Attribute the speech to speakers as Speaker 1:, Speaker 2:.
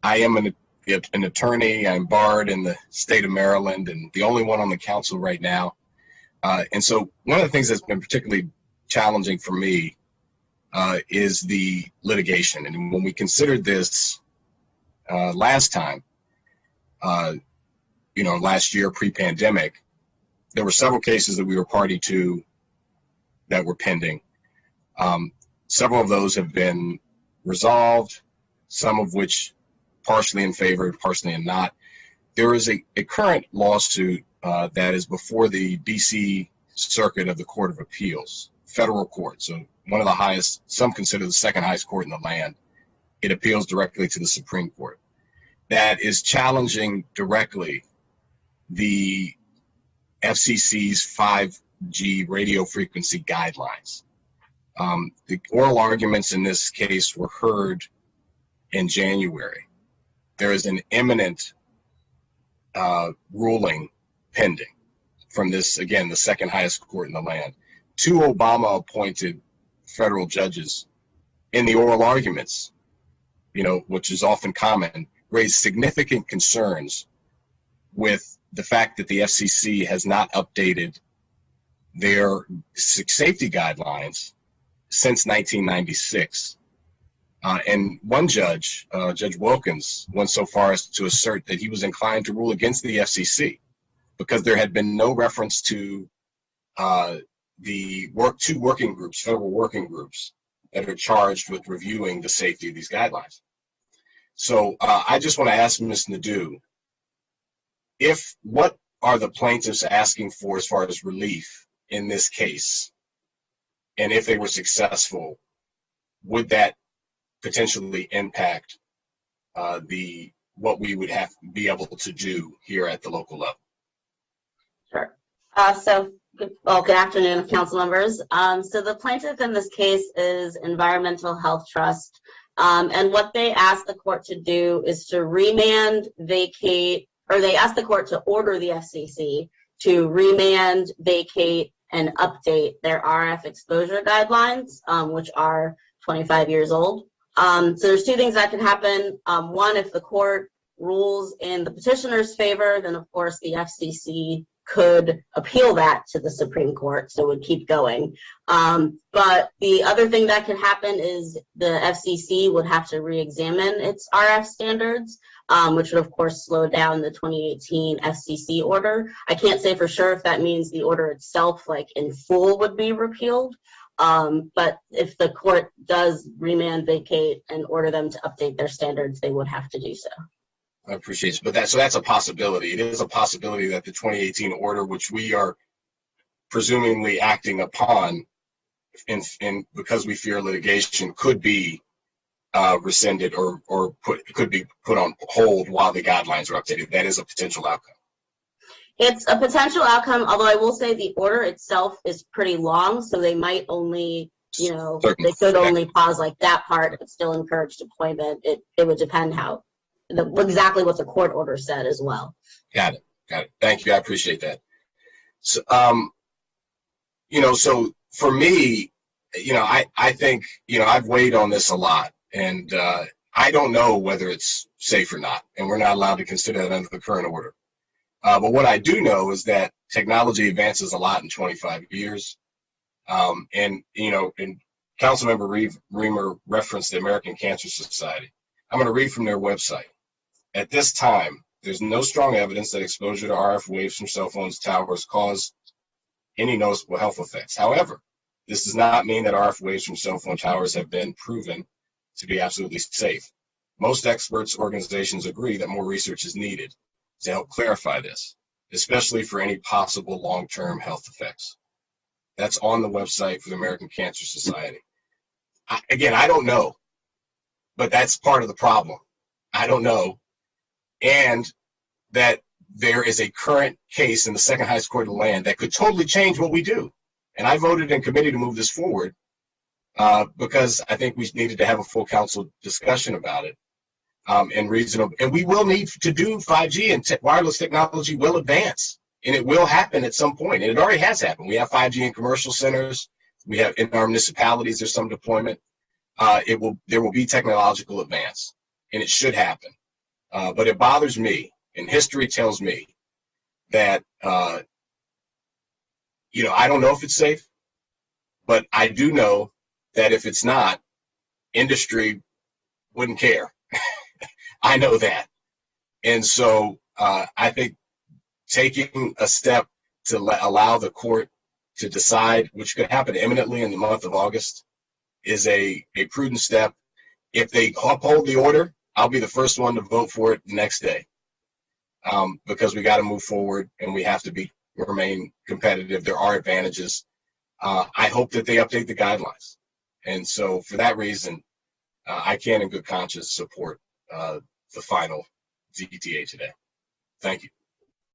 Speaker 1: I am an attorney. I'm barred in the state of Maryland and the only one on the council right now. And so one of the things that's been particularly challenging for me is the litigation. And when we considered this last time, last year pre-pandemic, there were several cases that we were party to that were pending. Several of those have been resolved, some of which partially in favor, partially in not. There is a current lawsuit that is before the DC Circuit of the Court of Appeals, federal court. So one of the highest, some consider the second highest court in the land. It appeals directly to the Supreme Court. That is challenging directly the FCC's 5G radio frequency guidelines. The oral arguments in this case were heard in January. There is an imminent ruling pending from this, again, the second highest court in the land. Two Obama-appointed federal judges in the oral arguments, which is often common, raised significant concerns with the fact that the FCC has not updated their safety guidelines since 1996. And one judge, Judge Wilkins, went so far as to assert that he was inclined to rule against the FCC because there had been no reference to two working groups, federal working groups, that are charged with reviewing the safety of these guidelines. So I just want to ask Ms. Nadeau, what are the plaintiffs asking for as far as relief in this case? And if they were successful, would that potentially impact what we would have to be able to do here at the local level?
Speaker 2: Sure. Good afternoon, council members. So the plaintiff in this case is Environmental Health Trust. And what they ask the court to do is to remand, vacate, or they ask the court to order the FCC to remand, vacate, and update their RF exposure guidelines, which are 25 years old. So there's two things that can happen. One, if the court rules in the petitioner's favor, then of course the FCC could appeal that to the Supreme Court, so it would keep going. But the other thing that could happen is the FCC would have to re-examine its RF standards, which would of course slow down the 2018 FCC order. I can't say for sure if that means the order itself, like in full, would be repealed. But if the court does remand, vacate, and order them to update their standards, they would have to do so.
Speaker 1: I appreciate it. But that's a possibility. It is a possibility that the 2018 order, which we are presumably acting upon because we fear litigation, could be rescinded or could be put on hold while the guidelines are updated. That is a potential outcome.
Speaker 2: It's a potential outcome, although I will say the order itself is pretty long, so they might only, they could only pause like that part, but still encourage deployment. It would depend exactly what the court order said as well. Got
Speaker 1: it. Thank you. I appreciate that. So, so for me, I think, I've weighed on this a lot, and I don't know whether it's safe or not, and we're not allowed to consider that under the current order. But what I do know is that technology advances a lot in 25 years. And Councilmember Reamer referenced the American Cancer Society. I'm going to read from their website. At this time, there's no strong evidence that exposure to RF waves from cell phones towers cause any noticeable health effects. However, this does not mean that RF waves from cell phone towers have been proven to be absolutely safe. Most experts organizations agree that more research is needed to help clarify this, especially for any possible long-term health effects. That's on the website for the American Cancer Society. I don't know, but that's part of the problem. I don't know. And that there is a current case in the second highest court of the land that could totally change what we do. And I voted in committee to move this forward because I think we needed to have a full council discussion about it. And we will need to do 5G, and wireless technology will advance, and it will happen at some point. And it already has happened. We have 5G in commercial centers. We have in our municipalities, there's some deployment. There will be technological advance, and it should happen. But it bothers me, and history tells me that, I don't know if it's safe, but I do know that if it's not, industry wouldn't care. I know that. And so I think taking a step to allow the court to decide, which could happen imminently in the month of August, is a prudent step. If they uphold the order, I'll be the first one to vote for it the next day, because we got to move forward and we have to remain competitive. There are advantages. I hope that they update the guidelines. And so for that reason, I can in good conscience support the final DTA today. Thank you.